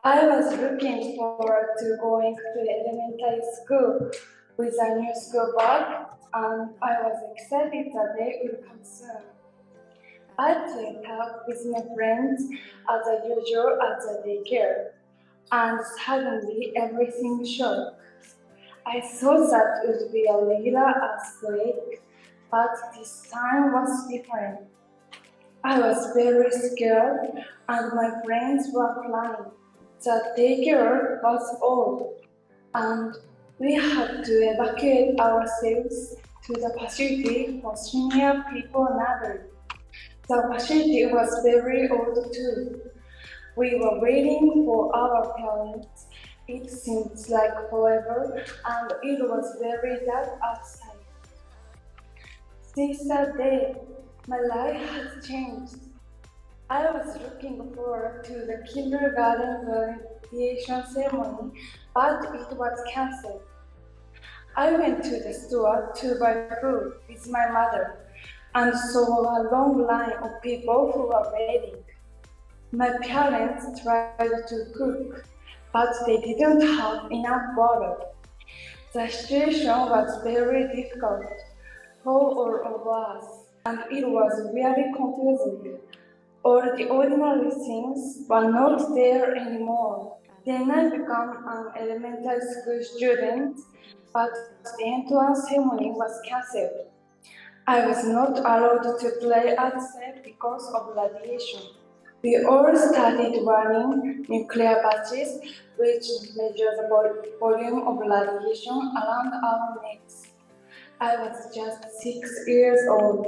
I was looking forward to going to elementary school with a new school bag, and I was excited the day would come soon. I played tag with my friends as usual at the daycare, and suddenly everything shook. I thought that would be a regular earthquake, but this time was different. I was very scared, and my friends were crying. The daycare was old, and we had to evacuate ourselves to the facility for senior people and others. The facility was very old too. We were waiting for our parents. It seemed like forever, and it was very dark outside. Since that day, my life has changed. I was looking forward to the kindergarten graduation ceremony, but it was cancelled. I went to the store to buy food with my mother and saw a long line of people who were waiting. My parents tried to cook, but they didn't have enough water. The situation was very difficult for all of us, and it was really confusing. All the ordinary things were not there anymore. Then I became an elementary school student, but the entrance ceremony was cancelled. I was not allowed to play outside because of radiation. We all started wearing nuclear badges, which measure the volume of radiation around our necks. I was just 6 years old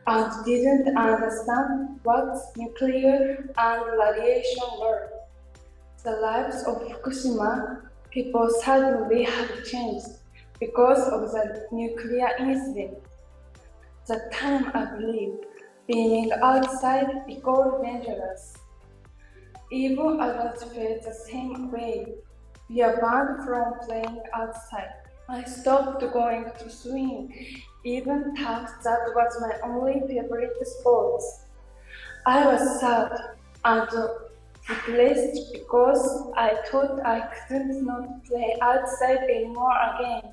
and didn't understand what nuclear and radiation were. The lives of Fukushima people suddenly had changed because of the nuclear incident. The time I believed being outside became dangerous. Even adults felt the same way. We are banned from playing outside. I stopped going to swim, even though that was my only favorite sport. I was sad and depressed because I thought I couldn't not play outside anymore again.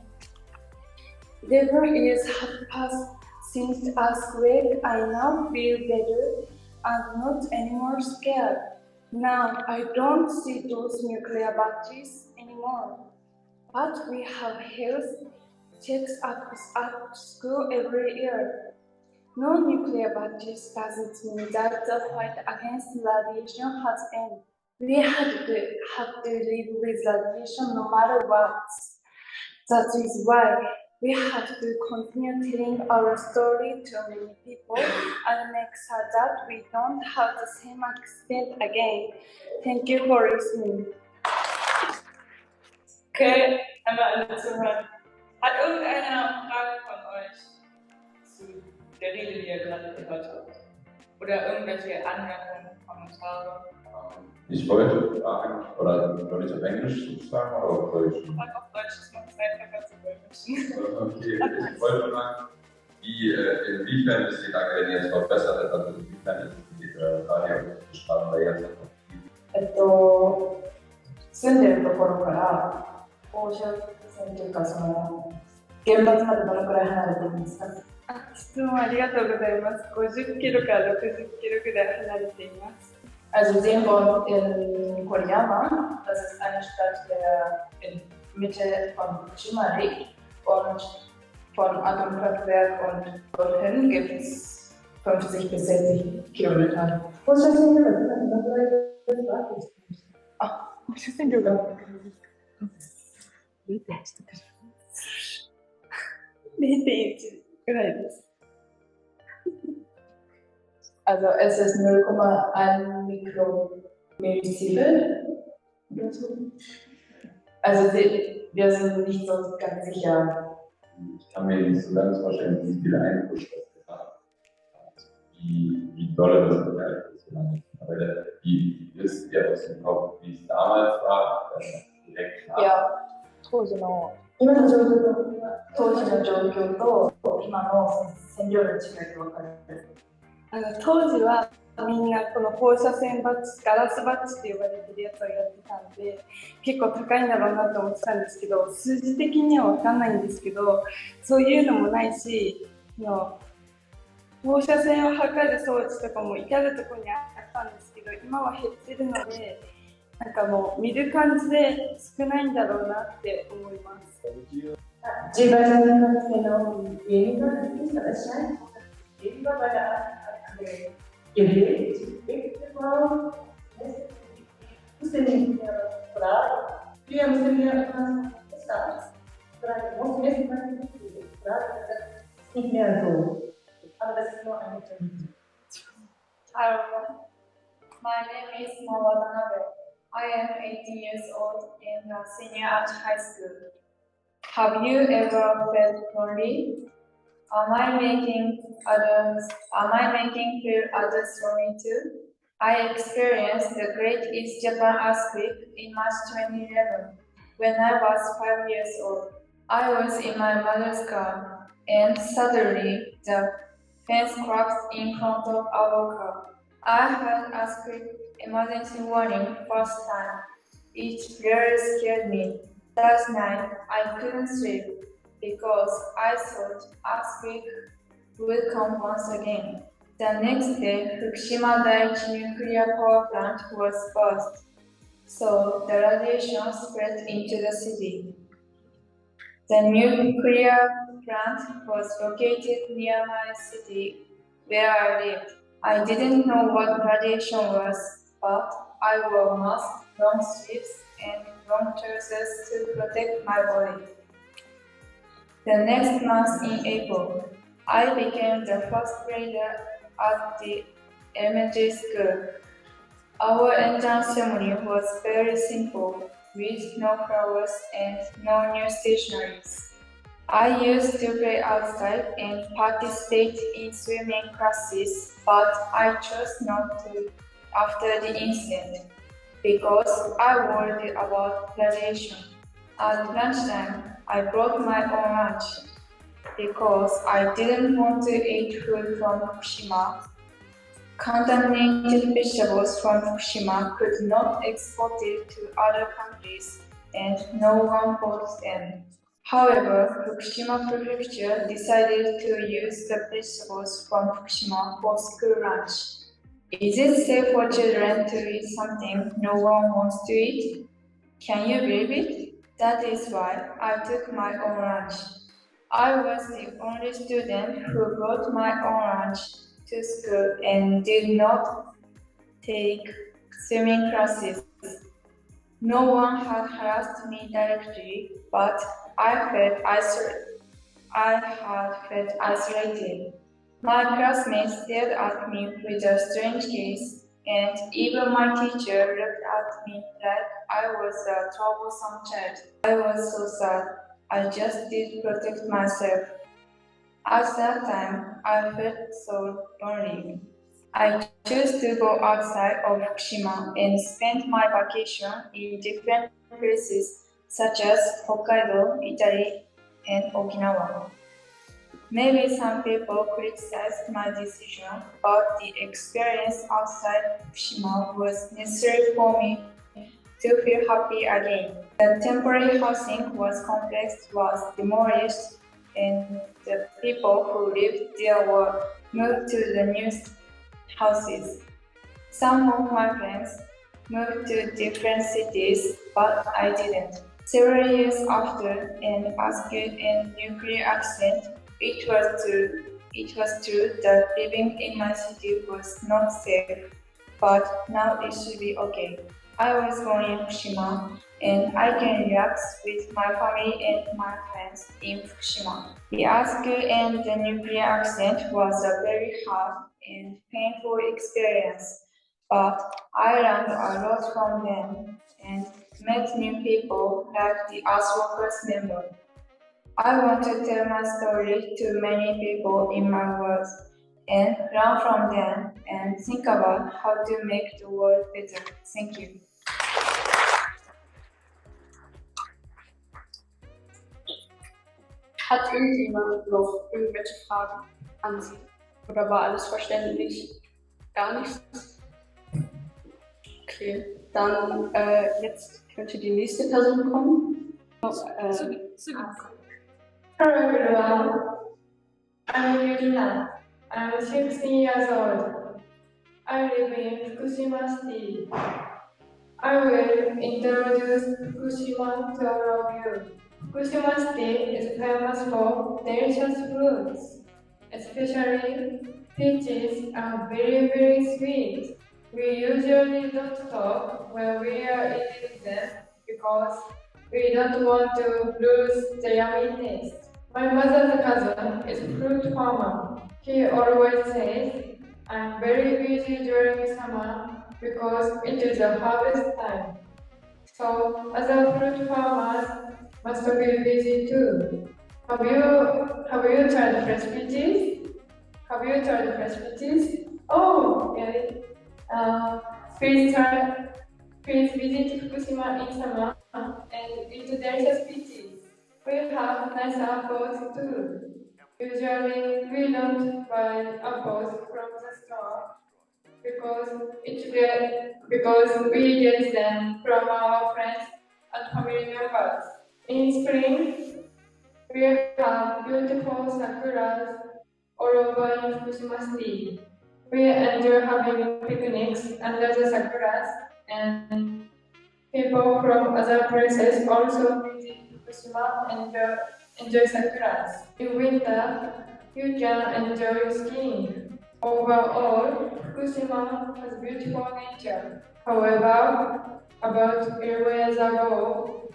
11 years have passed since the earthquake. I now feel better and not anymore scared. Now I don't see those nuclear badges anymore. But we have health checks at school every year. No nuclear badges doesn't mean that the fight against radiation has ended. We have to live with radiation no matter what. That is why we have to continue telling our story to many people and make sure that we don't have the same accident again. Thank you for listening. Okay, einmal alle zuhören. Hat irgendeiner Fragen von euch zu der Rede, die ihr gerade gehört habt? Oder irgendwelche Anmerkungen, Kommentare? Ich wollte fragen, oder soll ich auf Englisch sagen oder auf Deutsch? Frag auf Deutsch, ist noch Zeit, da zu wünschen. Okay, ich wollte fragen, inwiefern ist die Lage denn jetzt verbessert, also inwiefern ist die Radiostrahlung jetzt noch? 住んでるところから放射線というか原発までどのくらい離れていますか？質問ありがとうございます。50キロから60キロぐらい離れています。Also sehen wir in Kolyama, das ist eine Stadt, der in Mitte von Fukushima liegt und von Atomkraftwerk und dorthin gibt es 50 bis 60 Kilometer. 放射線量がどのくらいですか？放射線量が0.1ぐらいです。Also es ist 0,1 Mikromillisievert. Also wir sind nicht so ganz sicher. Ich kann mir nicht so ganz vorstellen, wie viele Einfluss das hat. Wie doll das ist. Aber wie wisst ihr aus dem Kopf, wie es damals war? Direkt nach. Ja, 当時の状況と今の線量の違いが分かる。当時はみんなこの放射線バッジ、ガラスバッジって呼ばれてるやつをやってたんで、結構高いんだろうなと思ってたんですけど、数字的には分かんないんですけど、そういうのもないし、放射線を測る装置とかも至るところにあったんですけど、今は減ってるので、なんかもう見る感じで少ないんだろうなって思います。My name is Mawatanabe. I am 18 years old and a senior at high school. Have you ever felt lonely? Am I making feel others lonely too? I experienced the Great East Japan earthquake in March 2011 when I was 5 years old. I was in my mother's car and suddenly the fence cracked in front of our car. I heard earthquake emergency warning first time. It really scared me. That night I couldn't sleep because I thought earthquake would come once again. The next day, Fukushima Daiichi nuclear power plant was burst, so the radiation spread into the city. The nuclear plant was located near my city where I lived. I didn't know what radiation was, but I wore masks, long sleeves, and long trousers to protect my body. The next month in April, I became the first grader at the elementary school. Our entrance ceremony was very simple, with no flowers and no new stationeries. I used to play outside and participate in swimming classes, but I chose not to after the incident because I worried about radiation. At lunchtime, I brought my own lunch because I didn't want to eat food from Fukushima. Contaminated vegetables from Fukushima could not be exported to other countries and no one bought them. However, Fukushima Prefecture decided to use the vegetables from Fukushima for school lunch. Is it safe for children to eat something no one wants to eat? Can you believe it? That is why I took my own lunch. I was the only student who brought my own lunch to school and did not take swimming classes. No one had harassed me directly, but I had felt isolated. My classmates stared at me with a strange gaze, and even my teacher looked at me like I was a troublesome child. I was so sad. I just did protect myself. At that time, I felt so lonely. I chose to go outside of Fukushima and spend my vacation in different places such as Hokkaido, Italy, and Okinawa. Maybe some people criticized my decision, but the experience outside Fukushima was necessary for me to feel happy again. The temporary housing complex was demolished and the people who lived there were moved to the new houses. Some of my friends moved to different cities, but I didn't. Several years after an earthquake and nuclear accident, it was true that living in my city was not safe, but now it should be okay. I was born in Fukushima, and I can relax with my family and my friends in Fukushima. The earthquake and the nuclear accident was a very hard and painful experience, but I learned a lot from them and met new people like the Ask Workers member. I want to tell my story to many people in my world and learn from them and think about how to make the world better. Thank you. Hat irgendjemand noch irgendwelche Fragen an Sie? Oder war alles verständlich? Gar nichts. Okay, dann jetzt könnte die nächste Person kommen. Hello everyone, I'm Yurina. I'm 16 years old. I live in Fukushima City. I will introduce Fukushima to all of you. Fukushima City is famous for delicious foods, especially peaches are very sweet. We usually don't talk when we are eating them because we don't want to lose the yummy taste. My mother's cousin is a fruit farmer. He always says, I'm very busy during summer because it is a harvest time. So other fruit farmers must be busy too. Have you tried fresh peaches? Oh, really? Please visit Fukushima in summer and eat delicious peaches. We have nice apples too. Usually we don't buy apples from the store because we get them from our friends and family members. In spring, we have beautiful sakuras all over in Fukushima City. We enjoy having picnics under the sakuras, and people from other places also visit Fukushima and enjoy sakuras. In winter, you can enjoy skiing. Overall, Fukushima has beautiful nature. However, about 11 years ago,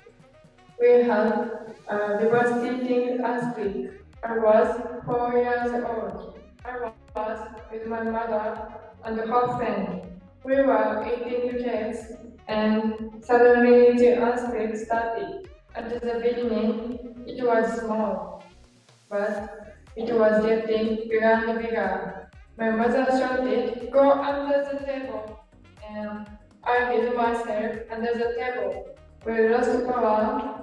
we had a devastating earthquake. I was 4 years old. I was with my mother and her friend. We were eating cakes and suddenly the earthquake started. At the beginning, it was small, but it was getting bigger and bigger. My mother shouted, "Go under the table," and I hid myself under the table. We lost power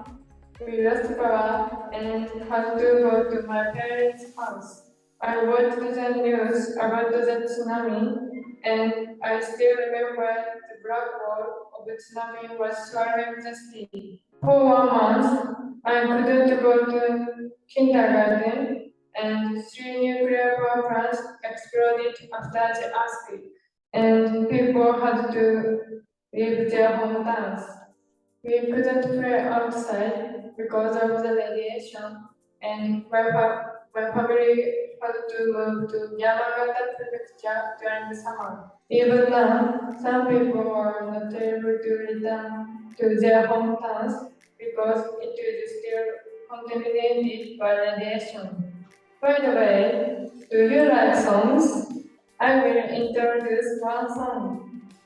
and had to go to my parents' house. I watched the news about the tsunami, and I still remember the black wall of the tsunami was swallowing the city. For 1 month, I couldn't go to kindergarten, and 3 nuclear power plants exploded after the earthquake, and people had to leave their hometowns. We couldn't play outside because of the radiation, and my family had to move to Yamagata Prefecture during the summer. Even now, some people are not able to return to their hometowns because it is still contaminated by radiation. By the way, do you like songs? I will introduce one song.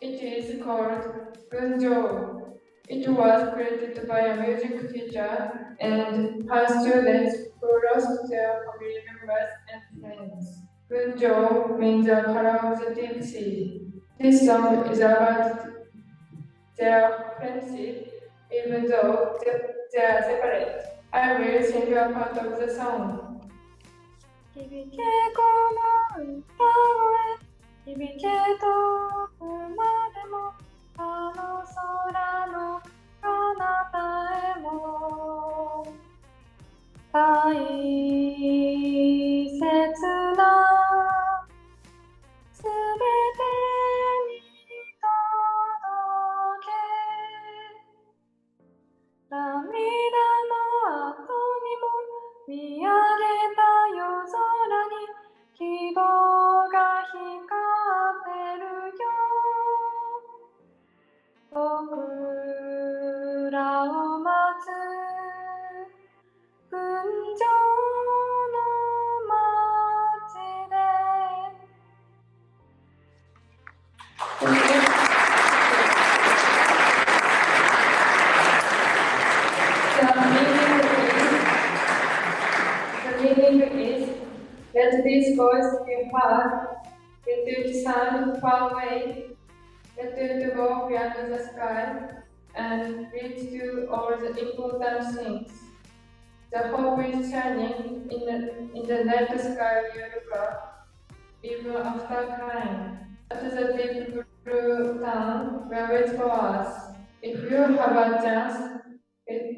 It is called Gunjo. It was created by a music teacher and her students who lost their family members and friends. Gunjo means the color of the deep sea. This song is about their friendship, even though they are separate. I will sing a part of the song. 響けこの歌声、響け遠くまでも、あの空の彼方へも大切なすべてに届け涙の後にも見上げた夜空に希望が光ってるよ僕らを待つ群青の街で The meaning is let this voice be heard, let it sound far away, let it go beyond the sky and reach to all the important things. The hope is shining in the night sky you look up, even after crying. At the deep blue town will wait for us. If you have a chance,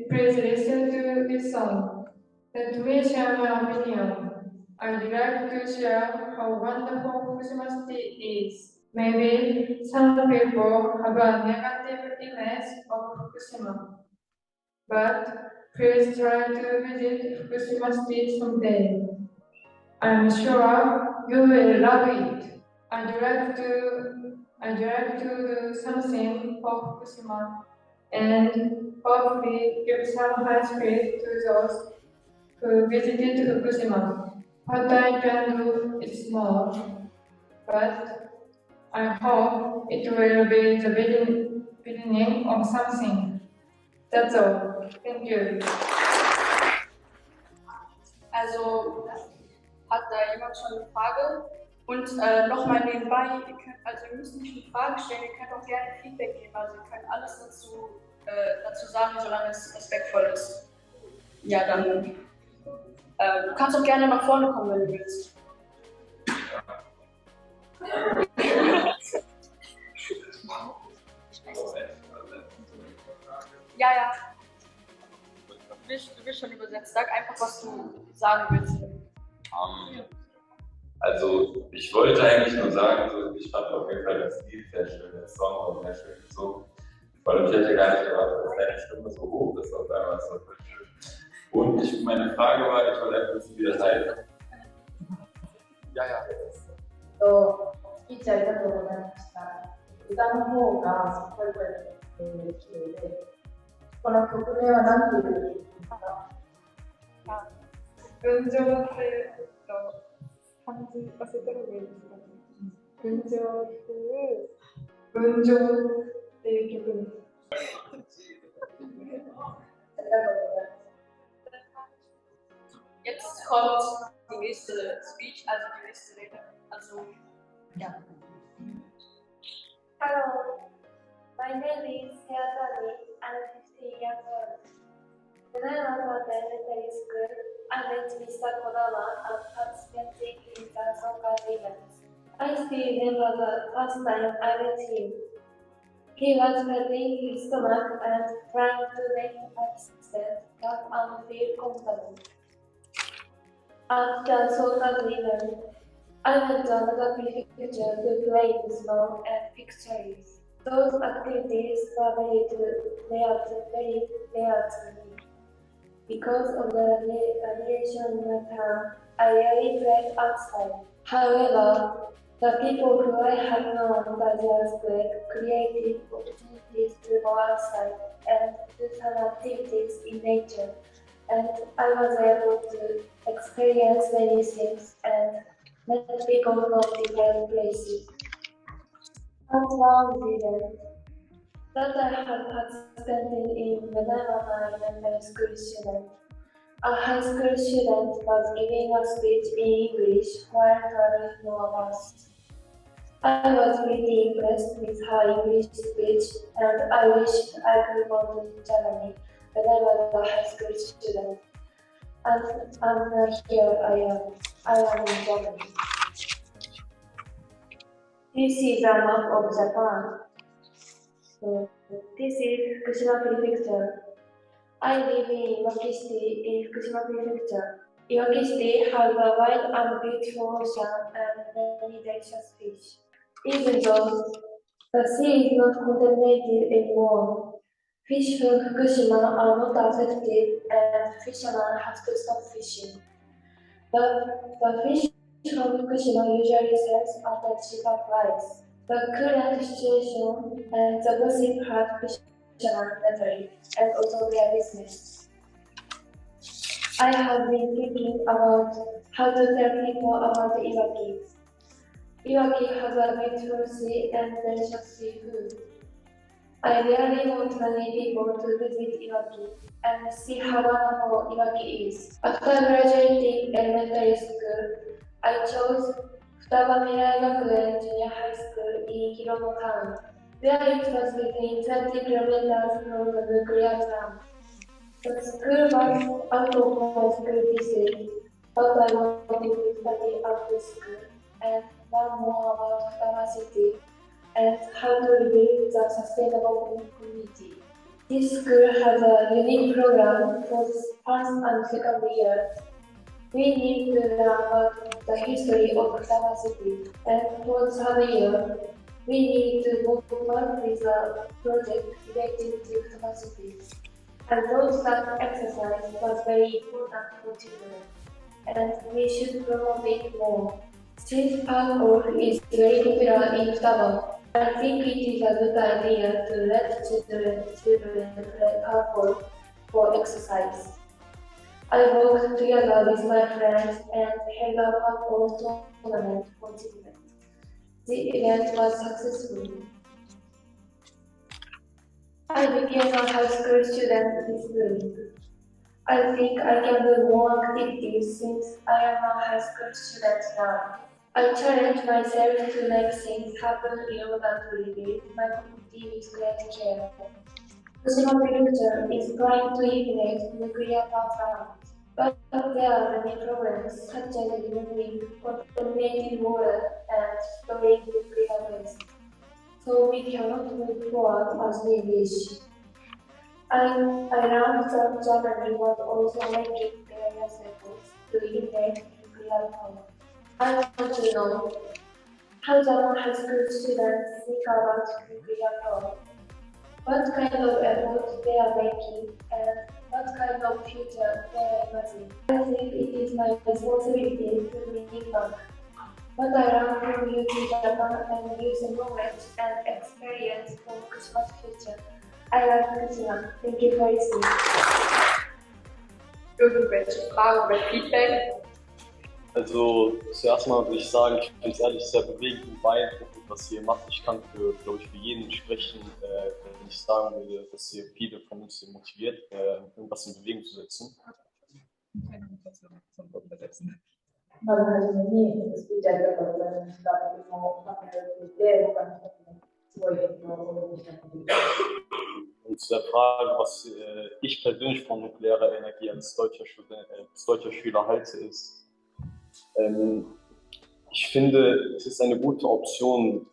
please listen to this song. Let me share my opinion. I'd like to share how wonderful Fukushima City is. Maybe some people have a negative image of Fukushima, but please try to visit Fukushima City someday. I'm sure you will love it. I'd like to do something for Fukushima and hopefully give some high spirit to those who visited Fukushima. What I can do is small, but I hope it will be the beginning of something. That's all. Thank you. Also hat da jemand schon eine Frage? Und nochmal nebenbei, ihr müsst nicht eine Frage stellen, ihr könnt auch gerne Feedback geben. Also ihr könnt alles dazu sagen, solange es respektvoll ist. Ja, dann du kannst auch gerne nach vorne kommen, wenn du willst. Ja. Du bist schon übersetzt. Sag einfach, was du sagen willst. Also, ich wollte eigentlich nur sagen, so, ich fand auf jeden Fall das Lied sehr schön, der Song war sehr schön gezogen. Vor allem, ich hätte gar nicht erwartet, dass deine Stimme so hoch ist auf einmal. So schön. Und meine Frage war, ich wollte einfach wissen, wie das heißt. Ja. スピーチありがとうございました。歌の方がすっごい綺麗で、この曲名は何ていう意味ですか？群青っていう漢字忘れた方がいいですかね。群青っていう曲です。Jetzt kommt die nächste Speech, also die nächste Rede. Also, ja. Hello, my name is Hayatani. I'm 15 years old. When I was at elementary school, I met Mr. Kodama and participated in the soccer events. I still remember the first time I met him. He was patting his stomach and trying to make the participants laugh and feel comfortable. After the soccer event, I went to another prefecture to play in snow and pick cherries. Those activities were very rare to me. Because of the radiation in my town, I rarely played outside. However, the people who I had known that year's break created opportunities to go outside and do some activities in nature, and I was able to experience many things and met people from different places. At one event that I had participated in when I was an elementary school student, a high school student was giving a speech in English while traveling on a bus. I was pretty impressed with her English speech, and I wished I could go to Germany when I was a high school student. And here I am in Germany. This is a map of Japan. This is Fukushima Prefecture. I live in Iwaki City in Fukushima Prefecture. Iwaki City has a wide and beautiful ocean and many delicious fish. Even though the sea is not contaminated anymore, fish from Fukushima are not affected and fishermen have to stop fishing. But the fish from Fukushima usually sells at a cheaper price. The current situation and the gossip hurt fishermen mentally and also their business. I have been thinking about how to tell people about Iwaki. Iwaki has a beautiful sea and delicious seafood. I really want many people to visit Iwaki and see how wonderful Iwaki is. After graduating elementary school, I chose Futaba Mirai Gakuen Junior High School in Hirono Town, where it was within 20 kilometers from the nuclear plant. The school was out of my school district, but I wanted to study after school, and learn more about diversity and how to rebuild the sustainable community. This school has a unique program for the first and second years. We need to learn about the history of diversity, and for the third year, we need to move on with a project related to diversity. I thought that exercise was very important for children, and we should promote it more. Since parkour is very popular in Futaba, I think it is a good idea to let children play parkour for exercise. I worked together with my friends and held a parkour tournament for children. The event was successful. I became a high school student this week. I think I can do more activities since I am a high school student now. I challenge myself to make things happen in order to rebuild my community with great care. Fukushima Prefecture is trying to eliminate nuclear power plants, but there are many problems such as removing contaminated water and storing nuclear waste. So we cannot move forward as we wish. I learned that Germany was also making various efforts to eliminate nuclear power. I want to know how German high school students think about nuclear power, what kind of efforts they are making, and what kind of future they are imagining. I think it is my responsibility to bring it back. What I learned from UT Japan and use the knowledge and experience for Fukushima's future. I like Fukushima. Thank you for listening. Irgendwelche Fragen oder Feedback? Also zuerst mal würde ich sagen, ich finde es ehrlich sehr bewegend und beeindruckend, was ihr macht. Ich kann für jeden sprechen, wenn ich sagen würde, dass ihr viele von uns motiviert, irgendwas in Bewegung zu setzen. Und zu der Frage, was ich persönlich von nuklearer Energie als deutscher Schüler halte, ist, ich finde, es ist eine gute Option,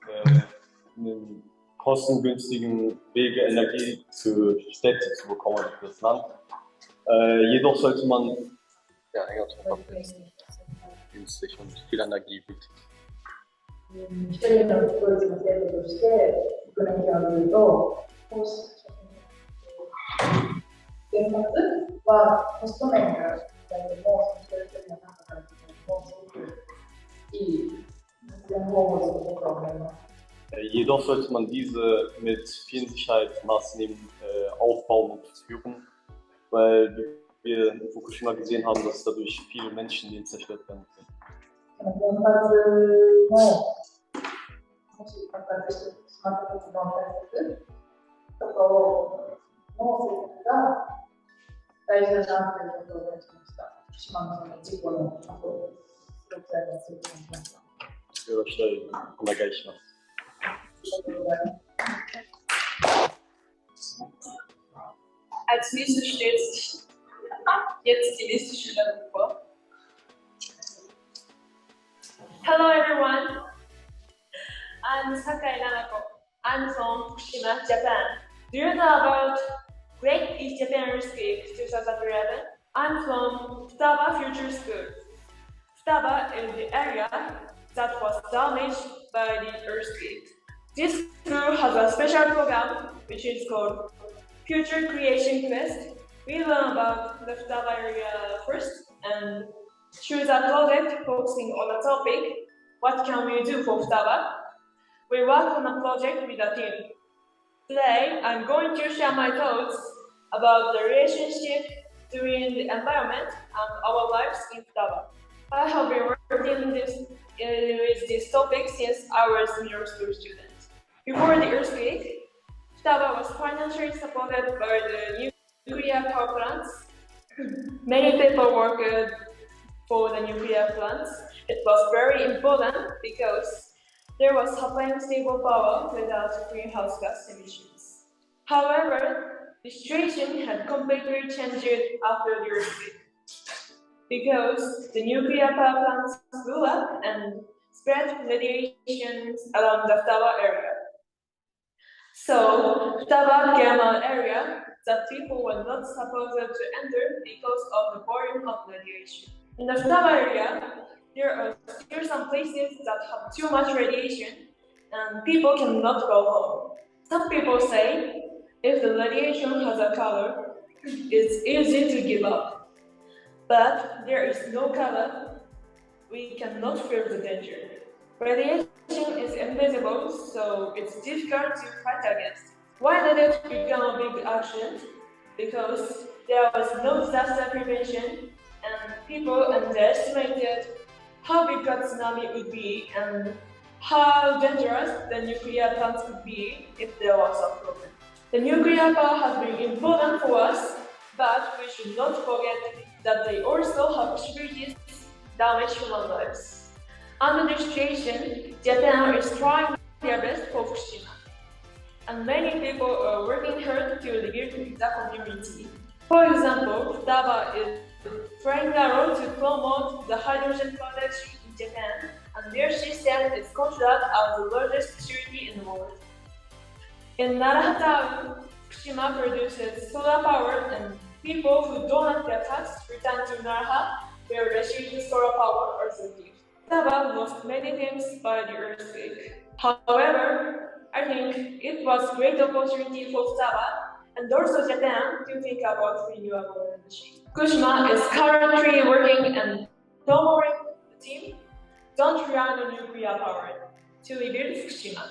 einen kostengünstigen Wege Energie für Städte zu bekommen für das Land. Jedoch sollte man enger drauf absetzen, günstig und viel Energie bietet. 一人のスポーツの生徒として国内を見ると、こうした原発はコスト面から考えても、一人一人の中から見てもすごくいい発電方法だと僕は思います。Jedoch sollte man diese mit vielen Sicherheitsmaßnahmen aufbauen und führen, weil wir in Fukushima gesehen haben, dass dadurch viele Menschenleben zerstört werden können. 原発のもし爆発してしまった時の対策とかをの政策が大事だなということを思いました。島のその事故の後、すごく大事な政策にしました。よろしくお願いします。Als nächstes stellt sich jetzt die nächste Schülerin vor. Hello everyone, I'm Sakai Nanako. I'm from Fukushima, Japan. Do you know about Great East Japan Earthquake 2011? I'm from Futaba Future School. Futaba is the area that was damaged by the earthquake. This school has a special program which is called Future Creation Quest. We learn about the Futaba area first and choose a project focusing on a topic. What can we do for Futaba? We work on a project with a team. Today, I'm going to share my thoughts about the relationship between the environment and our lives in Futaba. I have been working with this topic since I was a middle school student. Before the earthquake, Futaba was financially supported by the nuclear power plants. Many people worked for the nuclear plants. It was very important because there was supplying stable power without greenhouse gas emissions. However, the situation had completely changed after the earthquake because the nuclear power plants blew up and spread radiations around the Futaba area. So, Futaba-Gama area that people were not supposed to enter because of the volume of radiation. In the Futaba area, there are still some places that have too much radiation and people cannot go home. Some people say if the radiation has a color, it's easy to give up. But there is no color, we cannot feel the danger. Radiation is invisible, so it's difficult to fight against. Why did it become a big action? Because there was no disaster prevention and people underestimated how big a tsunami would be and how dangerous the nuclear plants could be if there was a problem. The nuclear power has been important for us, but we should not forget that they also have possibilities to damage human lives. Under this situation, Japan is trying their best for Fukushima, and many people are working hard to rebuild the community. For example, Futaba is playing a role to promote the hydrogen production in Japan, and their system is considered as the largest facility in the world. In Narahata, Fukushima produces solar power, and people who donate their tax return to Naraha will receive the solar power as a gift. Futaba lost many things by the earthquake. However, I think it was a great opportunity for Futaba and also Japan to think about renewable energy. Fukushima is currently working and promoting the team don't rely on nuclear power to rebuild Fukushima.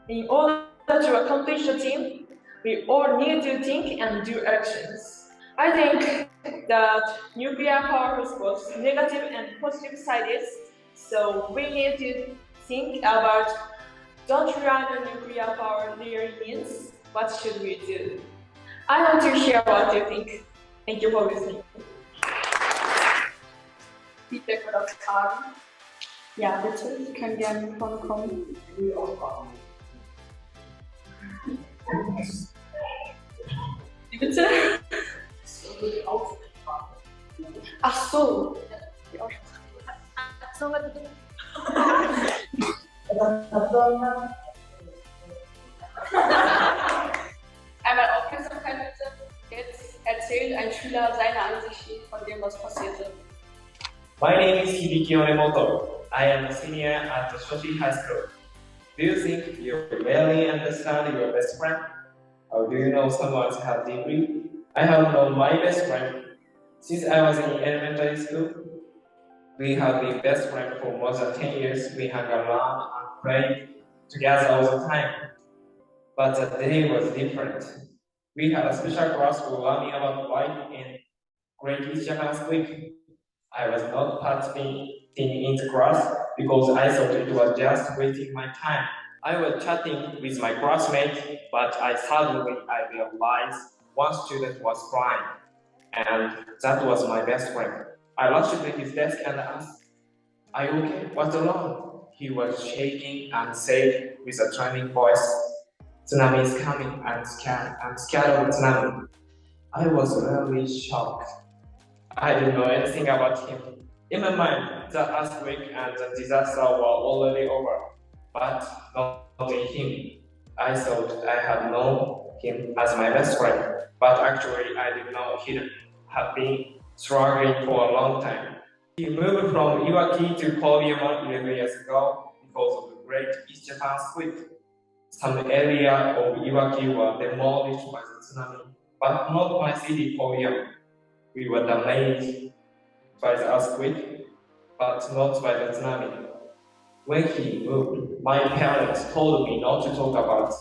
In order to accomplish the team, we all need to think and do actions. I think that nuclear power has both negative and positive sides, so we need to think about don't rely on nuclear power really means what should we do. I want to hear what you think. Thank you for listening. Feedback oder Fragen? Ja, bitte, Sie können gerne vorne kommen. Wie bitte? Ach so. Einmal Aufmerksamkeit bitte. Jetzt erzählt ein Schüler seine Ansichten von dem, was passierte. My name is Hibiki Onemoto. I am a senior at the Shoshi High School. Do you think you really understand your best friend? Or do you know someone has deeply? I have known my best friend since I was in elementary school. We have been best friends for more than 10 years. We hung around and played together all the time. But the day was different. We had a special class for learning about life in Great East Japan's week. I was not participating in the class because I thought it was just wasting my time. I was chatting with my classmates, but suddenly I realized one student was crying, and that was my best friend. I rushed to his desk and asked, "Are you okay? What's wrong?" He was shaking and said with a trembling voice, "Tsunami is coming. I'm scared of tsunami." I was really shocked. I didn't know anything about him. In my mind, the earthquake and the disaster were already over, but not in him. I thought I had known him as my best friend, but actually I didn't know he had been struggling for a long time. He moved from Iwaki to Kolyama 11 years ago because of the Great East Japan Quake. Some area of Iwaki were demolished by the tsunami, but not my city, Kolyama. We were damaged by the earthquake, but not by the tsunami. When he moved, my parents told me not to talk about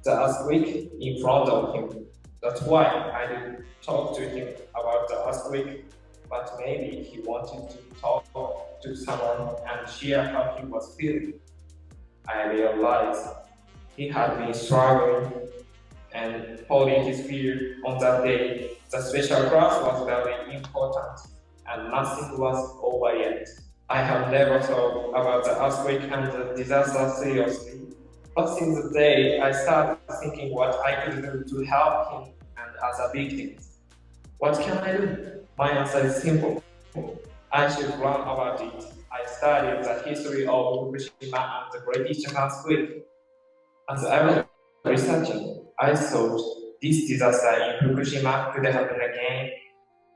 the earthquake in front of him. That's why I didn't talk to him about the earthquake, but maybe he wanted to talk to someone and share how he was feeling. I realized he had been struggling and holding his fear on that day. The special class was very important and nothing was over yet. I have never thought about the earthquake and the disaster seriously, but since the day I started thinking what I could do to help him and other victims. What can I do? My answer is simple. I should learn about it. I studied the history of Fukushima and the Great Japan Earthquake. As I was researching, I thought this disaster in Fukushima could happen again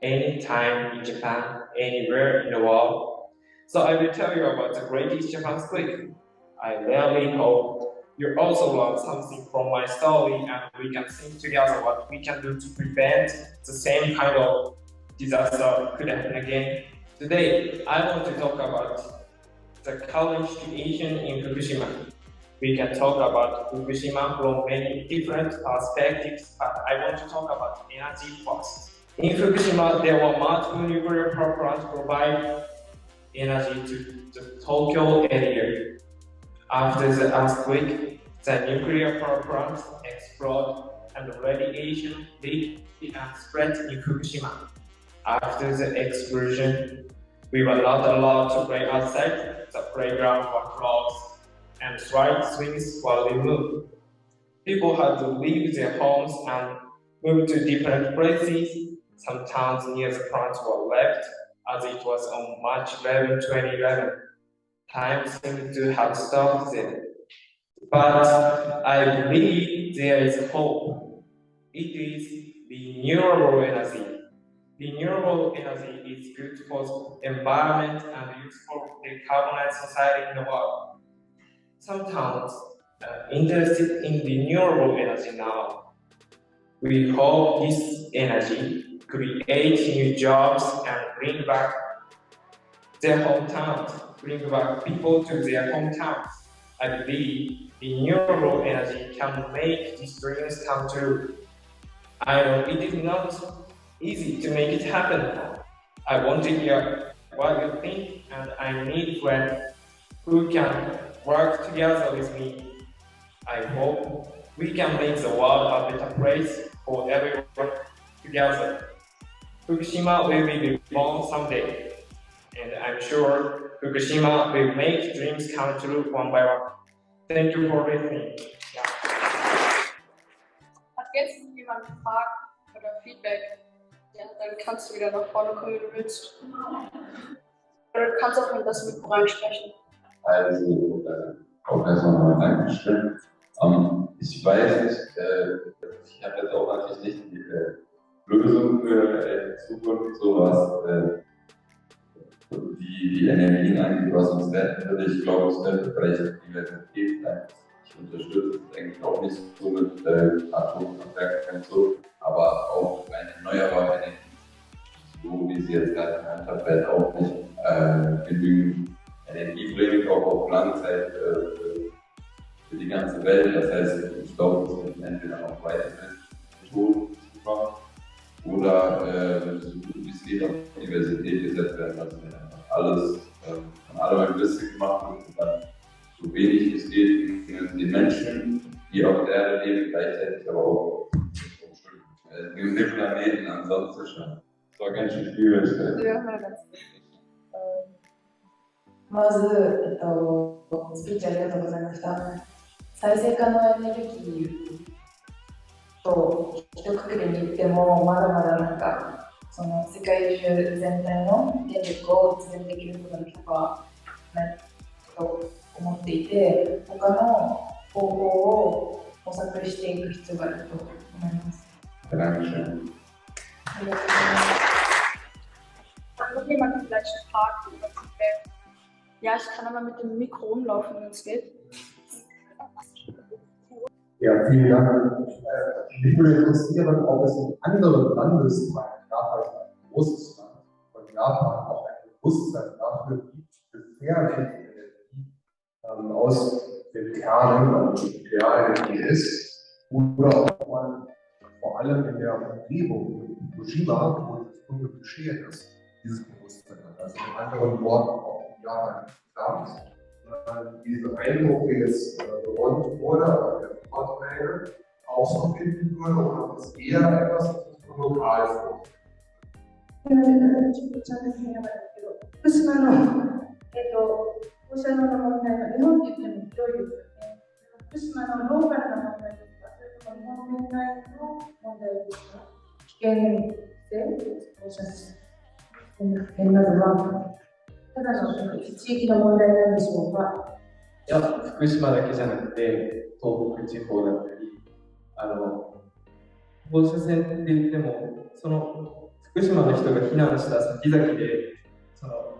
anytime in Japan, anywhere in the world. So I will tell you about the Great Japan Earthquake. I really hope you also learn something from my story and we can think together what we can do to prevent the same kind of disaster could happen again. Today, I want to talk about the current situation in Fukushima. We can talk about Fukushima from many different perspectives, but I want to talk about energy first. In Fukushima, there were multiple nuclear power plants provide energy to the Tokyo area. After the earthquake, the nuclear power plants exploded and radiation leaked and spread in Fukushima. After the explosion, we were not allowed to play outside. The playground was closed and slide swings were removed. People had to leave their homes and move to different places. Some towns near the plants were left, as it was on March 11, 2011. Time seemed to have stopped then. But I believe there is hope. It is renewable energy. Renewable energy is good for the environment and useful for the decarbonized society in the world. Some towns are interested in renewable energy now. We hope this energy create new jobs and bring back their hometowns, bring back people to their hometowns. I believe renewable energy can make these dreams come true. I know it is not easy to make it happen. I want to hear what you think, and I need friends who can work together with me. I hope we can make the world a better place for everyone together. Fukushima will be reborn someday, and I'm sure Fukushima will make dreams come true one by one. Thank you for listening. Hat jetzt noch jemand Fragen oder Feedback? Ja, dann kannst du wieder nach vorne kommen, wenn du willst. Oder du kannst auch in das Mikro reinsprechen. Also, auch erstmal Dankeschön. Ich weiß nicht, ich habe jetzt auch natürlich nicht die Lösung für die Zukunft, sowas, die Energien angeht, was uns retten würde. Ich glaube, es könnte vielleicht Diversität sein. Ich unterstütze es eigentlich auch nicht so mit Atomkraftwerken und so, aber auch eine erneuerbare Energie, so wie sie jetzt gerade genannt hat, wird auch nicht genügend Energie bringen, auch auf Langzeit für die ganze Welt. Das heißt, ich glaube, es wird entweder noch weiter Methoden machen oder so gut wie es geht auf Diversität gesetzt werden, dass wir einfach alles von allem ein bisschen gemacht wird und dann so wenig wie es geht den Menschen, die auf der Erde leben, gleichzeitig aber auch den Planeten ansonsten schon. Das war ganz schön viel. Ja,まず、スピーチありがとうございました。再生可能エネルギーと一括りに言っても、まだまだなんかその世界中全体の電力を実現できることの許可はないと思っていて、他の方法を模索していく必要があると思います。ありがとうございます。Kann noch jemand vielleicht fragen oder Feedback? Ja, ich kann aber mit dem Mikro rumlaufen, wenn es geht. Ja, vielen Dank. Mich würde interessieren, ob es in anderen Landesteilen, Japan ist ein großes Land, von Japan auch ein Bewusstsein dafür gibt, gefährliche Energie aus den Kernen, also Nuklearenergie ist, oder ob man vor allem in der Umgebung Fukushima, wo das Unglück geschehen ist, dieses Bewusstsein hat. Also in anderen Worten auch in Japan insgesamt. Diese Eindruck, wie es gewonnen wurde, aber der Vorträge auch so finden würde, oder ob es eher etwas ist, das lokal vorkommt. 放射能の問題は日本って言っても広いですよね。福島のローカルな問題ですか、それとも日本全体の問題ですか。危険性、放射能。変なのは、ただの地域の問題なんでしょうか？いや、福島だけじゃなくて、東北地方だったり、放射線って言っても、その福島の人が避難した先々で、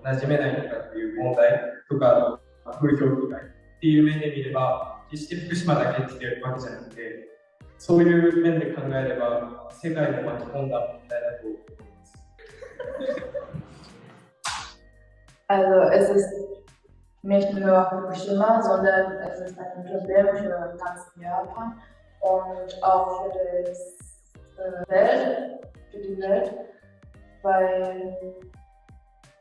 馴染めないとかっていう問題とか、風評被害っていう面で見れば、決して福島だけっていうわけじゃなくて、そういう面で考えれば、世界も巻き込んだ問題だと思います。Also es ist nicht nur Fukushima, sondern es ist ein Problem für ganz Japan und auch für die Welt, weil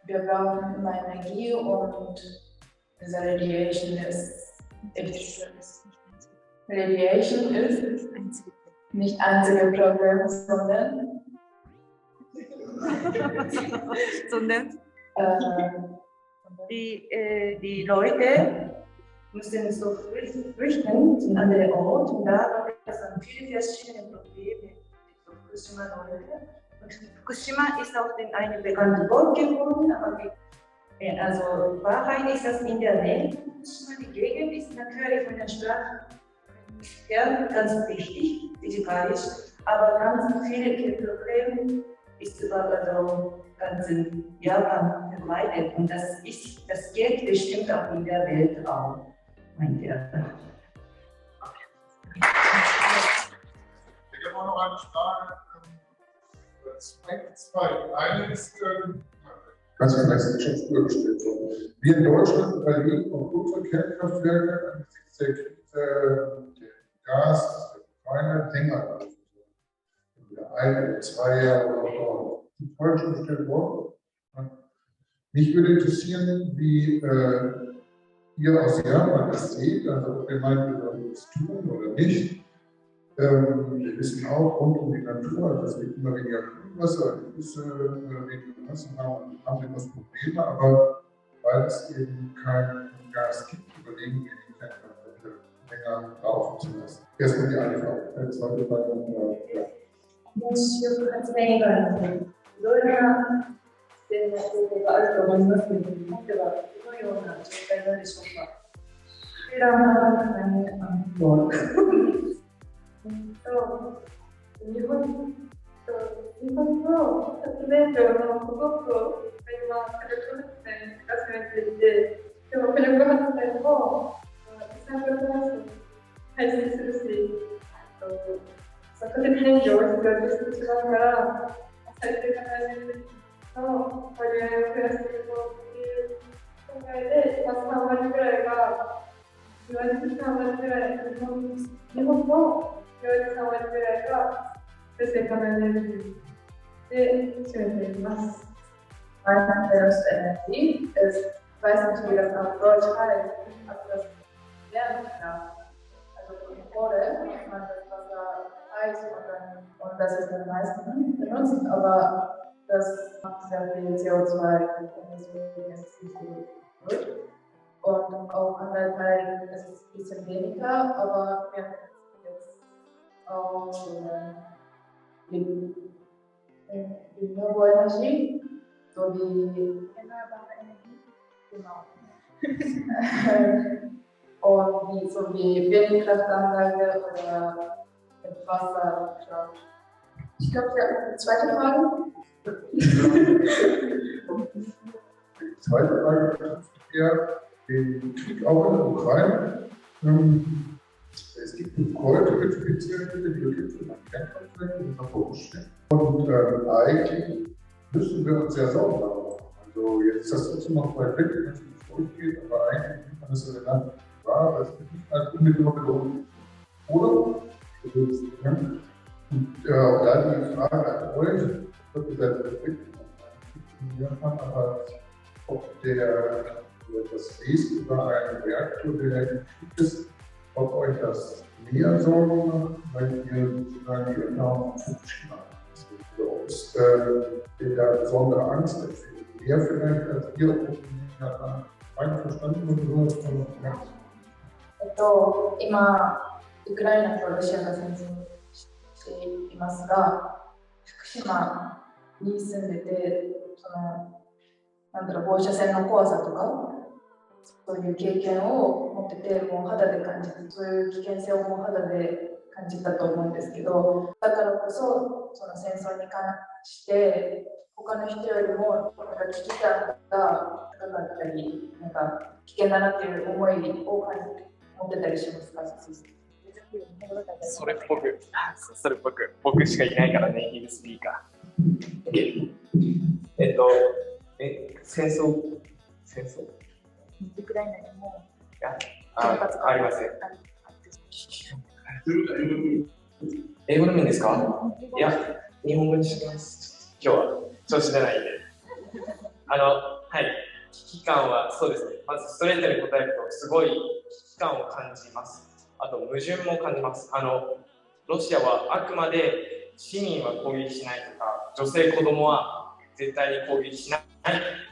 wir brauchen immer Energie und diese Radiation ist nicht einzige Problem, sondern die Leute müssen so flüchten in andere Orte und da gibt es dann viele verschiedene Probleme mit Fukushima-Leute. Fukushima ist auch ein bekanntes Wort geworden, aber also Wahrheit ist das in der Nähe. Fukushima, die Gegend ist natürlich von der Stadt her ganz wichtig, physikalisch, aber ganz viele Probleme ist überall ganz in Japan verbreitet und das geht bestimmt auch in der Welt auch, meint er. Ich habe auch noch eine Frage. Zwei. Eine ist, kannst du vielleicht schon früher gestellt worden. Wir in Deutschland überlegen, ob unsere Kernkraftwerke angesichts der Krise Gas, keine Dinger. Ein oder 2 Jahre oder so. Die vorhin schon gestellt worden. Mich würde interessieren, wie ihr aus Japan das seht, also ob ihr meint, wir sollen das tun oder nicht. Wir wissen auch rund um die Natur, also es gibt immer weniger Grundwasser, die Flüsse weniger Wasser haben etwas Probleme, aber weil es eben kein Gas gibt, überlegen wir die Kernkraftwerke länger laufen zu lassen. Erstmal die eine Frage, zweite Frage. Ja. 28年以外のいろいろな点の方法があると思いますけれども、日本ではどのような状態なんでしょうか。こちらは何か日本の発電量のほとんどが今、火力発電が進めていて、でも火力発電も二酸化炭素を排出するし、化石燃料を必要としてしまうから、再生可能エネルギーの割合を増やしていこうっていう考えで、3割ぐらいが、いわゆる3割ぐらい、日本のいわゆる3割ぐらいが再生可能エネルギーで占めています。Energie ist, ich weiß nicht, wie das auf Deutsch heißt, aber das Wärmekraft, also die Kohle, dass man das Wasser heizt und das ist am meisten benutzt, aber das macht sehr viel CO2 und deswegen ist es nicht so gut. Und auf anderen Teilen ist es ein bisschen weniger, aber wir haben jetzt auch die erneuerbare Energie sowie erneuerbare Energie, genau. Und sowie Windkraftanlage oder Wasserkraft. Ich glaube, Sie hatten eine zweite Frage. Die zweite Frage ist eher den Krieg auch in der Ukraine. Es gibt heute speziell viele Biologien an Kernkraftwerken, das vorgestellt. Und eigentlich müssen wir uns ja Sorgen machen. Also jetzt ist das trotzdem noch weit weg, wenn es nicht durchgeht, aber eigentlich nimmt man das so genannt wahr, das ist nicht als unmittelbar belohnt. Oder? Und da die Frage an euch, wird gesagt, aber ob das lest über einen Reaktor, der gekriegt ist, ob euch das mehr Sorgen macht, weil ihr sozusagen die Erfahrung von Fukushima habt. Ob es der besondere Angst dafür mehr vielleicht als ihr beide verstanden oder so. 今、ウクライナとロシアが戦争していますが、福島に住んでて、放射線の怖さとか、そういう経験を持ってて、もう肌で感じて、そういう危険性をもう肌で感じたと思うんですけど、だからこそ、その戦争に関して、他の人よりも危機感が高かったり、危険だなっていう思いを持ってたりしますか？それっぽく、僕しかいないからネイティブスピーカー。戦争ウクライナにもありません。英語でもいいんですか？いや、日本語にしてます。今日は調子出ないんで。はい、危機感はそうですね。まずストレートに答えると、すごい危機感を感じます。あと矛盾も感じます。ロシアはあくまで市民は攻撃しないとか、女性子供は絶対に攻撃しないっ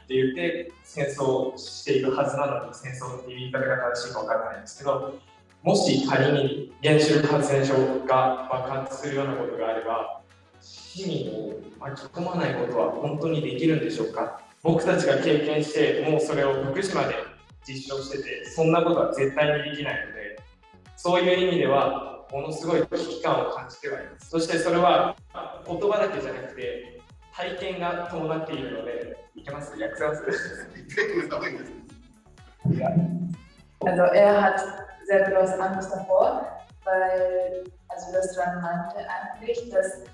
て言って戦争をしているはずなのに、戦争っていう言い方が正しいか分からないんですけど、もし仮に原子力発電所が爆発するようなことがあれば、市民を巻き込まないことは本当にできるんでしょうか？僕たちが経験して、もうそれを福島で実証してて、そんなことは絶対にできないので、そういう意味ではものすごい危機感を感じてはいます。そしてそれは言葉だけじゃなくて体験が伴っているので、いけます？訳せます？Also hat sehr große Angst davor, weil Russland meinte eigentlich, dass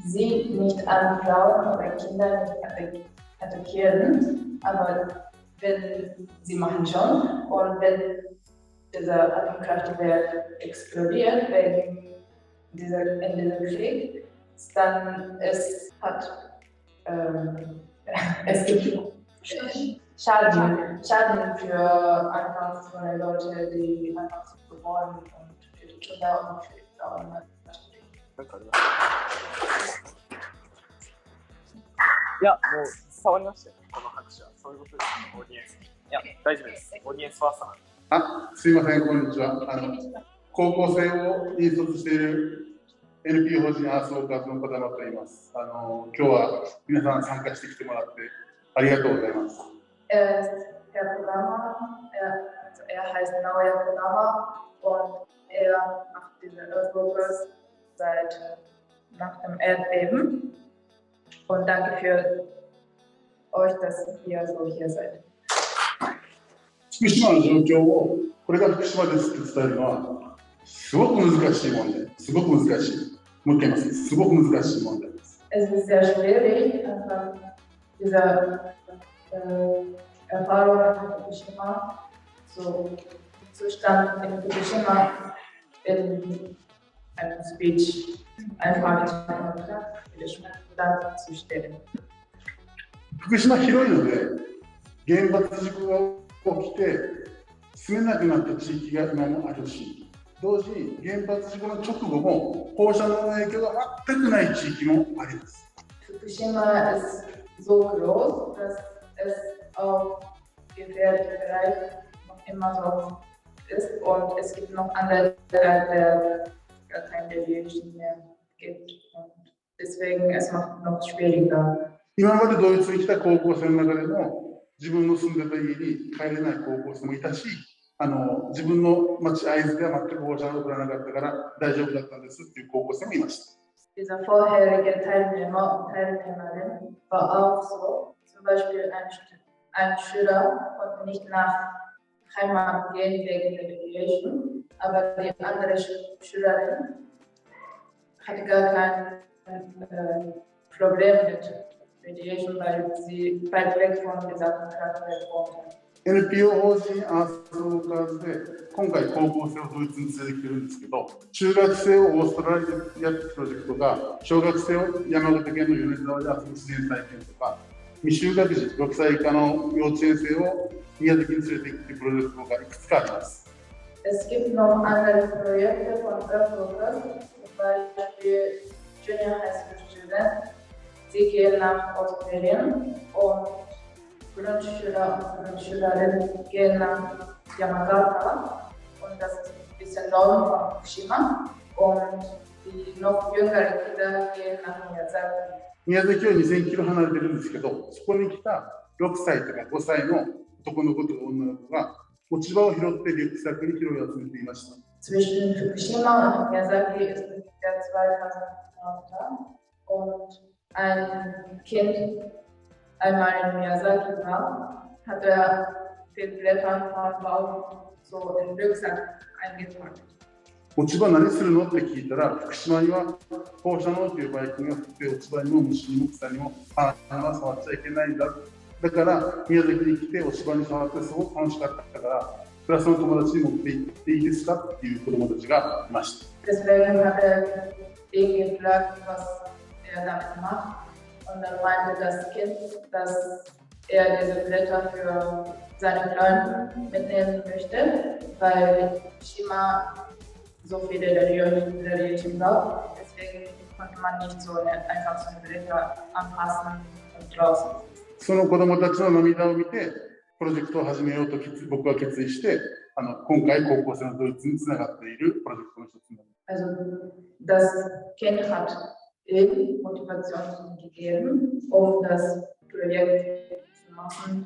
sie nicht an Frauen oder Kinder nicht attackieren, aber wenn sie machen schon, und wenn dieser Atomkraftwerk explodiert in diesem Krieg, dann es gibt Schaden für einfach von den Leuten, die einfach geboren und für die Kinder und für die Frauen natürlich. いや、もう伝わりましたよ、この拍手は。そういうことですね、オーディエンスに。いや、大丈夫です。オーディエンスファーストなんで。すいません、こんにちは。高校生を引率している NPO 法人アースウォーカーズの小玉と言います。今日は皆さん参加してきてもらってありがとうございます。Herr Kodama, er heißt Naoya Kodama und er macht diese Earthworkers nach dem Erdbeben. Und danke für euch, dass ihr so hier seid. 福島の状況をこれが福島ですって伝えるのはすごく難しい問題。すごく難しい。もう一回言います。すごく難しい問題です。Es ist sehr schwierig, diese Erfahrung in Fukushima, so Zustand in Fukushima in einem Speech einfach darzustellen. 福島広いので原発事故が起きて住めなくなった地域が今もあるし、同時に原発事故の直後も放射能の影響が全くない地域もあります。Fukushima ist so groß, dass es auf gefährdeten Bereich noch immer so ist und es gibt noch andere Bereiche, gar keine Deviation mehr gibt und deswegen es macht noch schwieriger. 今までドイツに来た高校生の中でも自分の住んでた家に帰れない高校生もいたし、自分の町会津では全く放射能を取らなかったから大丈夫だったんですっていう高校生もいました。Dieser vorherige Teilnehmer und Teilnehmerin war auch so. Zum Beispiel ein Schüler konnte nicht nach Heimat gehen wegen der Deviation, aber die andere Schülerin hatte gar kein Problem mit Radiation, weil sie weit weg von dieser Kraftwerk wohnte. NPO 法人アースウォーカーズで今回高校生をドイツに連れてきてるんですけど、中学生をオーストラリアでやってるプロジェクトが小学生を山形県の米沢で遊ぶ自然体験とか、未就学児6歳以下の幼稚園生を宮崎に連れてきてプロジェクトがいくつかあります。Es gibt noch andere Projekte von Earthworkers, zum Beispiel Junior High School Students. Sie gehen nach Australien und Grundschüler und Grundschülerinnen gehen nach Yamagata und das ist ein bisschen Norden von Fukushima und die noch jüngeren Kinder gehen nach Miyazaki. 宮崎は2000キロ離れてるんですけど、そこに来た6歳とか5歳の男の子とか女の子が落ち葉を拾ってリュックサックに拾い集めていました。Zwischen Fukushima und Miyazaki ist ungefähr 2000 Kilometer und ein Kind einmal in Miyazaki war, hat den Blättern vom Baum so in den Rucksack eingepackt. 落ち葉何するのって聞いたら、福島には放射能というバイクが降って落ち葉にも虫にも草にも花は触っちゃいけないんだ。だから宮崎に来て落ち葉に触ってすごく楽しかったから、クラスの友達に持って行っていいですかっていう子供たちがいました。Deswegen hat den gefragt, was damit macht. Und dann meinte das Kind, dass diese Blätter für seine Freunde mitnehmen möchte, weil Fukushima so viele Radiation braucht. Deswegen konnte man nicht einfach so eine Blätter anpassen und draußen. その子供たちの涙を見て、プロジェクトを始めようと僕は決意して、今回高校生のドイツにつながっているプロジェクトの一つになります。Also das Kind hat ihm Motivation gegeben, das Projekt zu machen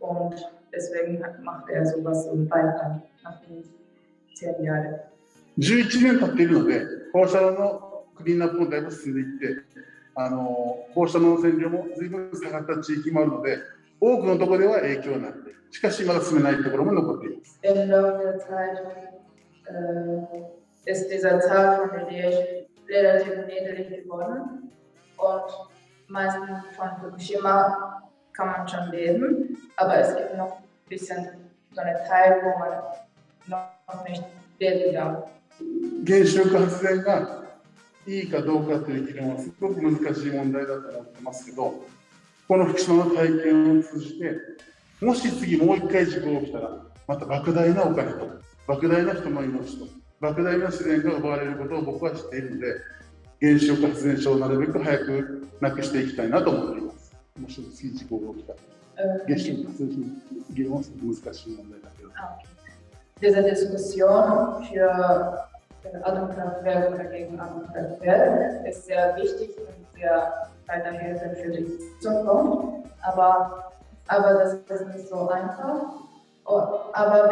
und deswegen macht sowas so weiter nach den 10 Jahren. 11年経っているので、放射能のクリーンアップもだいぶ進んでいって、放射能の線量も随分下がった地域もあるので、多くのところでは影響になっている。しかしまだ進めないところも残っています。Im Laufe der Zeit ist dieser Zahl von Radiation relativ niedrig geworden und meistens von Fukushima kann man schon leben, aber es gibt noch ein bisschen so einen Teil, wo man noch nicht leben darf. 原子力発電がいいかどうかという議論はすごく難しい問題だと思ってますけど、この福島の体験を通じて、もし次もう一回事故が起きたら、また莫大なお金と、莫大な人の命と、莫大な自然が奪われることを僕は知っているので、原子力発電所をなるべく早くなくしていきたいなと思っています。もし次事故が起きたら、原子力発電所の議論はすごく難しい問題だけど。Diese Diskussion für Atomkraftwerke oder gegen Atomkraftwerke ist sehr wichtig und sehr weiterhelfen für die Zukunft. Aber das ist nicht so einfach. Aber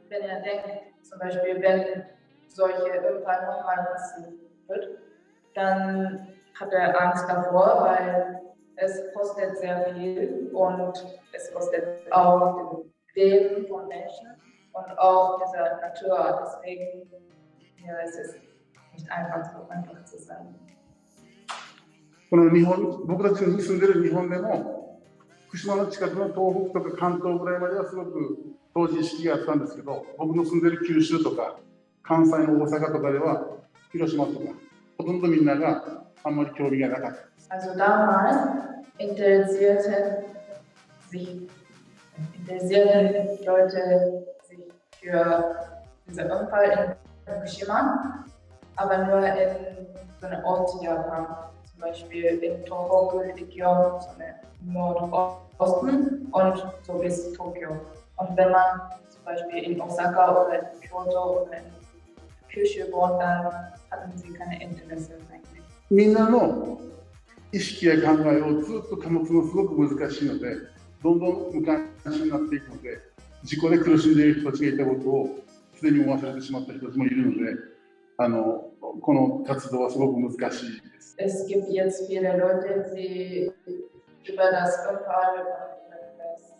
wenn er denkt, zum Beispiel, wenn solche irgendwann nochmal passieren wird, dann hat er Angst davor, weil es kostet sehr viel und es kostet auch das Leben von Menschen und auch dieser Natur. Deswegen es ist nicht einfach zu sein. この僕たちに住んでいる日本でも、福島の近くの東北とか関東ぐらいまではすごく当時意識があったんですけど、僕の住んでいる九州とか関西の大阪とかでは、広島とかほとんどみんながあんまり興味がなかったです。Also damals interessierten Leute sich für diesen Unfall in Fukushima, aber nur in so einer Ostjapan, zum Beispiel in Tohoku-Region, so im Nordosten und so bis Tokio. Und wenn man zum Beispiel in Osaka oder in Kyoto oder in Kyushu wohnt, dann hatten sie keine Interesse eigentlich. みんなの意識や考えをずっと保つのすごく難しいので、どんどん無関心になっていくので、事故で苦しんでいる人たちがいたことをすでに忘れてしまった人たちもいるので、この活動はすごく難しいです。Es gibt jetzt viele Leute, die über das Unfall und das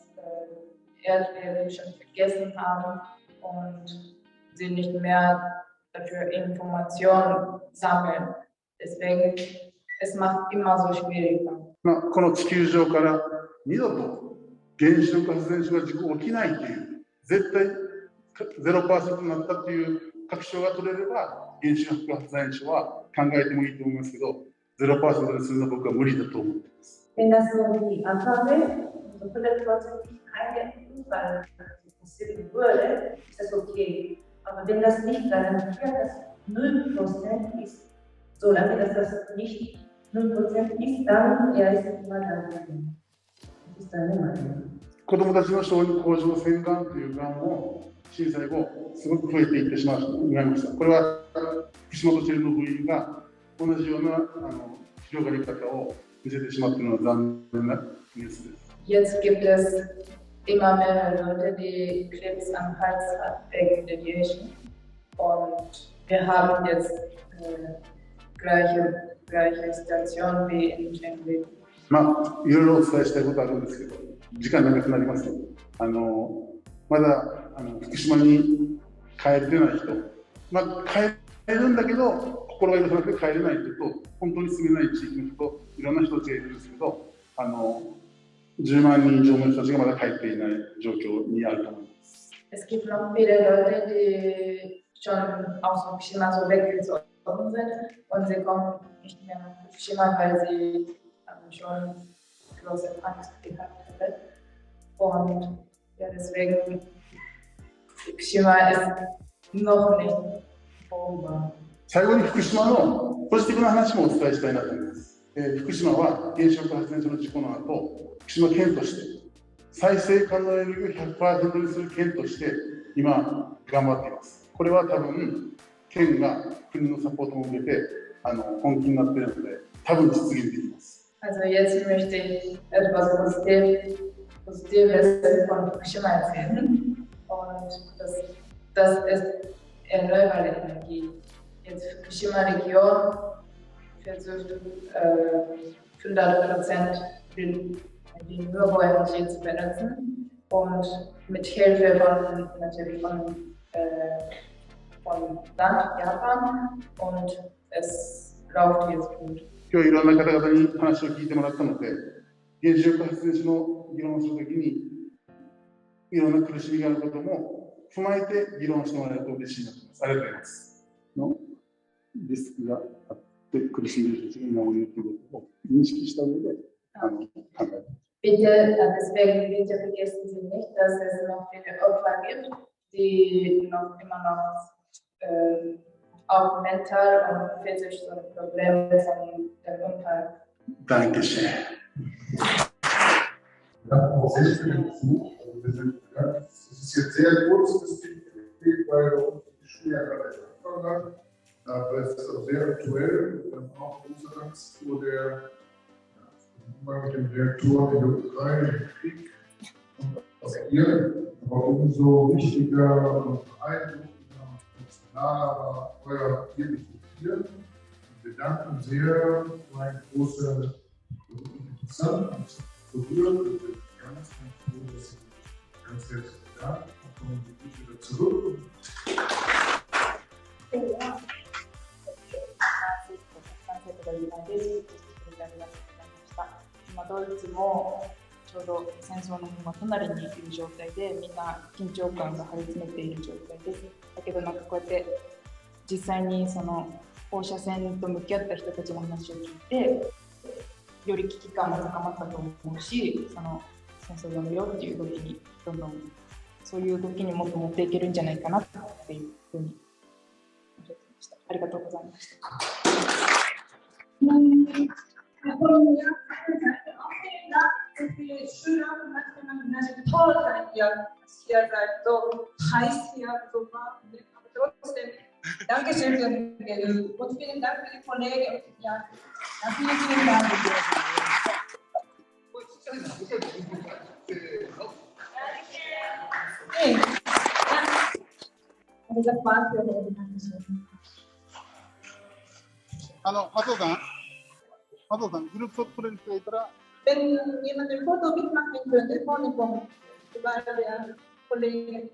Erdbeben schon vergessen haben und sie nicht mehr dafür Informationen sammeln. Deswegen es macht immer so schwieriger. この地球上から二度と原子力発電所が事故起きないという、絶対 0% になったという確証が取れれば、原子力発電所は考えてもいいと思いますけど、0% にするのは僕は無理だと思っています。Wenn das so die Antwort wäre, so 100% keine Unfall passieren würde, ist das okay. Aber wenn das nicht garantiert, dass 0% ist, solange das nicht 0% ist, dann ist es immer dann. Das ist dann immer dann. 子供たちの小児甲状腺がんというがんも震災後すごく増えていってしまいました。これは福島とチェルノブイリが同じような広がり方を見せてしまっているのは残念なニュースです。Jetzt gibt es immer mehr Leute, die Krebs am Hals haben wegen Radiation. Und wir haben jetzt gleiche Situation wie in Tschechien. まあ、いろいろお伝えしたいことあるんですけど、時間長くなりますので、まだ福島に帰れてない人、まあ、帰れるんだけど、心が許さなくて帰れない人と、本当に住めない地域の人と、いろんな人たちがいるんですけど、10万人以上の人たちがまだ帰っていない状況にあると思います。Es gibt noch viele Leute, die schon aus Fukushima so weggezogen sind und sie kommen nicht mehr nach Fukushima, weil sie schon große Angst gehabt hatten. Und ja, deswegen Fukushima ist noch nicht vorüber. 最後に福島のポジティブな話もお伝えしたいなと思います。福島は原子力発電所の事故の後、福島県として再生可能エネルギーを 100% にする県として今頑張っています。これは多分県が国のサポートも受けて本気になっているので多分実現できます。Also jetzt möchte ich etwas Positives von Fukushima erzählen und das ist erneuerbare Energie. Jetzt Fukushima-Region versucht 100% die erneuerbare Energie zu benutzen und mit Hilfe von natürlich von Land Japan und es läuft jetzt gut. 今日いろんな方々に話を聞いてもらったので、原子力発電所の議論をするときにいろんな苦しみがあることも踏まえて議論してもらえると嬉しいなと思います。ありがとうございます。のリスクがあって苦しんでいる人たちが今を言うということを認識した上で考えています。Bitte, deswegen bitte vergessen Sie nicht, dass es noch viele Opfer gibt, die noch immer noch auch mental und physisch so Probleme von dem Unfall. Dankeschön. Ja, auch sehr viel dazu. Es ist jetzt sehr kurz, das Feedback, weil bei uns die Schule ja gerade angefangen hat. Aber es ist auch sehr aktuell. Auch große Angst vor der Umgang mit dem Reaktor in der Ukraine, im Krieg und aus ihr. Aber umso wichtiger und beeindruckender war euer Aktivität hier. Wir danken sehr für eine große Interessant berührt. Ich bin ganz froh, dass Sie ganz herzlich da sind. Dann kommen Sie wieder zurück. ドイツもちょうど戦争の隣にいる状態でみんな緊張感が張り詰めている状態です。だけどなんかこうやって実際にその放射線と向き合った人たちの話を聞いてより危機感が高まったと思うし、その戦争をやめようっていう動きにどんどんそういう動きにもっと持っていけるんじゃないかなっていうふうに思ってました。ありがとうございました。So viele Schüler und toll seid ihr, dass ihr seid so heiß hier, so warm. Aber trotzdem, Dankeschön für den Geld und vielen Dank für die Kollegen. Ja, vielen Dank. Das war's für heute. Dankeschön. 松尾さん、グループショット撮れる人がいたら Wenn jemand ein Foto mitmachen könnte, vorne kommen, weil der Kollege